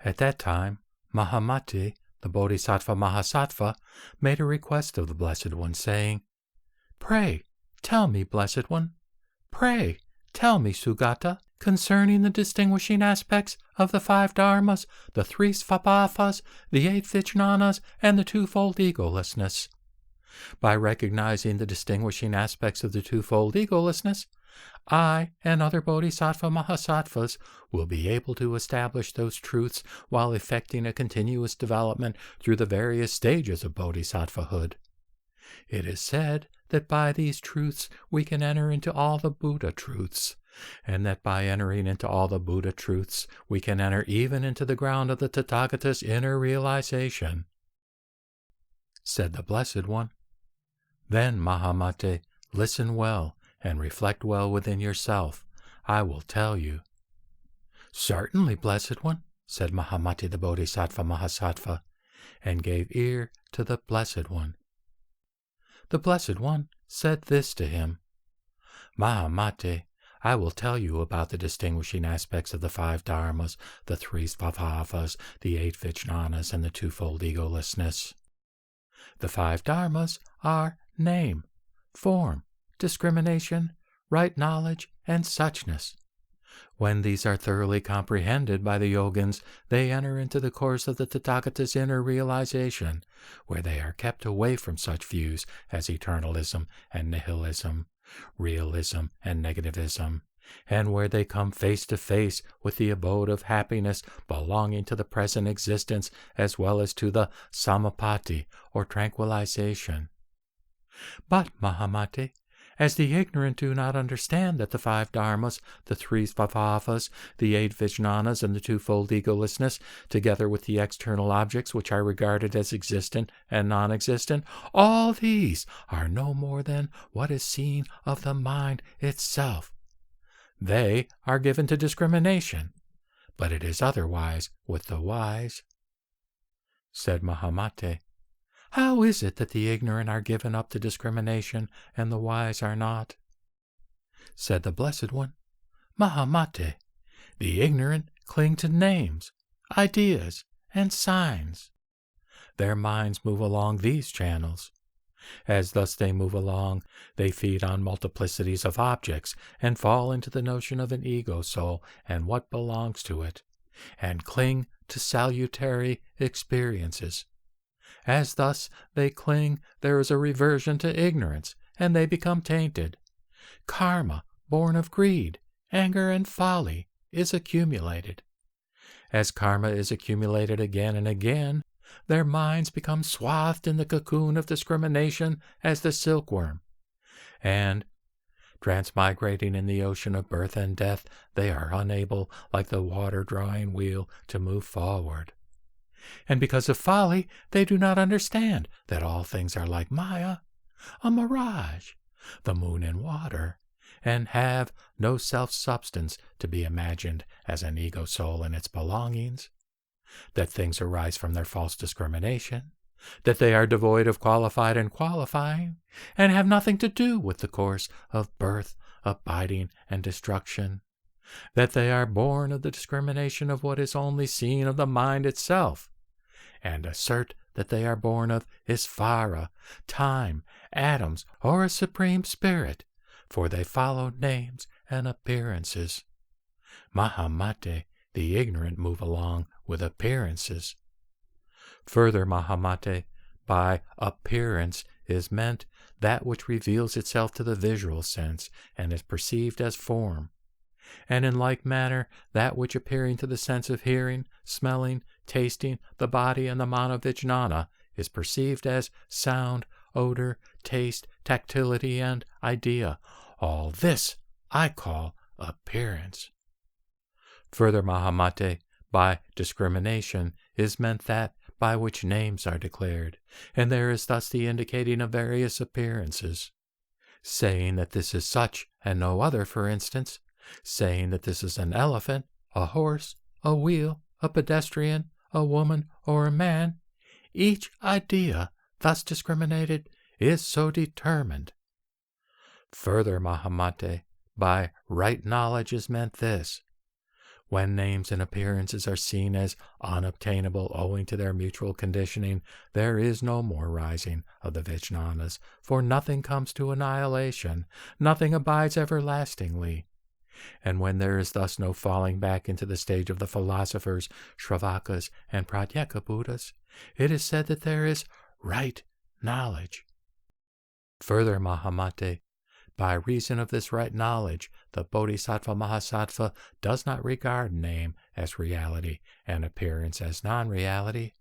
At that time, Mahamati, the Bodhisattva Mahasattva, made a request of the Blessed One, saying, "Pray, tell me, Blessed One, pray, tell me, Sugata, concerning the distinguishing aspects of the 5 dharmas, the 3 svabhavas, the 8 vijnanas, and the twofold egolessness. By recognizing the distinguishing aspects of the twofold egolessness, I and other Bodhisattva Mahasattvas will be able to establish those truths while effecting a continuous development through the various stages of Bodhisattvahood. It is said that by these truths we can enter into all the Buddha truths, and that by entering into all the Buddha truths we can enter even into the ground of the Tathagata's inner realization." Said the Blessed One, "Then, Mahamate, listen well and reflect well within yourself. I will tell you." "Certainly, Blessed One," said Mahamati the Bodhisattva Mahasattva, and gave ear to the Blessed One. The Blessed One said this to him, "Mahamate, I will tell you about the distinguishing aspects of the 5 dharmas, the 3 svabhavas, the 8 vijnanas, and the twofold egolessness. The 5 dharmas are name, form, discrimination, right knowledge, and suchness. When these are thoroughly comprehended by the yogins, they enter into the course of the Tathagata's inner realization, where they are kept away from such views as eternalism and nihilism, realism and negativism, and where they come face to face with the abode of happiness belonging to the present existence as well as to the samapati, or tranquilization. But, Mahamate, as the ignorant do not understand that the 5 dharmas, the 3 svabhavas, the 8 vijnanas, and the twofold egolessness, together with the external objects which are regarded as existent and non-existent, all these are no more than what is seen of the mind itself. They are given to discrimination, but it is otherwise with the wise." Said Mahamate, "How is it that the ignorant are given up to discrimination and the wise are not?" Said the Blessed One, "Mahamate, the ignorant cling to names, ideas, and signs. Their minds move along these channels. As thus they move along, they feed on multiplicities of objects and fall into the notion of an ego soul and what belongs to it, and cling to salutary experiences. As thus they cling, there is a reversion to ignorance, and they become tainted. Karma, born of greed, anger, and folly, is accumulated. As karma is accumulated again and again, their minds become swathed in the cocoon of discrimination as the silkworm, and, transmigrating in the ocean of birth and death, they are unable, like the water-drawing wheel, to move forward. And because of folly, they do not understand that all things are like Maya, a mirage, the moon in water, and have no self-substance to be imagined as an ego soul and its belongings, that things arise from their false discrimination, that they are devoid of qualified and qualifying, and have nothing to do with the course of birth, abiding, and destruction, that they are born of the discrimination of what is only seen of the mind itself, and assert that they are born of Isvara, time, atoms, or a supreme spirit, for they follow names and appearances. Mahamate, the ignorant move along with appearances. Further, Mahamate, by appearance is meant that which reveals itself to the visual sense and is perceived as form, and in like manner that which appearing to the sense of hearing, smelling, tasting, the body, and the manovijnana is perceived as sound, odor, taste, tactility, and idea. All this I call appearance. Further, Mahamate, by discrimination is meant that by which names are declared, and there is thus the indicating of various appearances. Saying that this is such and no other, for instance, saying that this is an elephant, a horse, a wheel, a pedestrian, a woman, or a man, each idea thus discriminated is so determined. Further, Mahamate, by right knowledge is meant this: When names and appearances are seen as unobtainable owing to their mutual conditioning, there is no more rising of the Vijnanas, for nothing comes to annihilation, nothing abides everlastingly. And when there is thus no falling back into the stage of the philosophers, Shravakas, and Pratyeka Buddhas, it is said that there is right knowledge. Further, Mahamate, by reason of this right knowledge, the Bodhisattva Mahasattva does not regard name as reality and appearance as non-reality.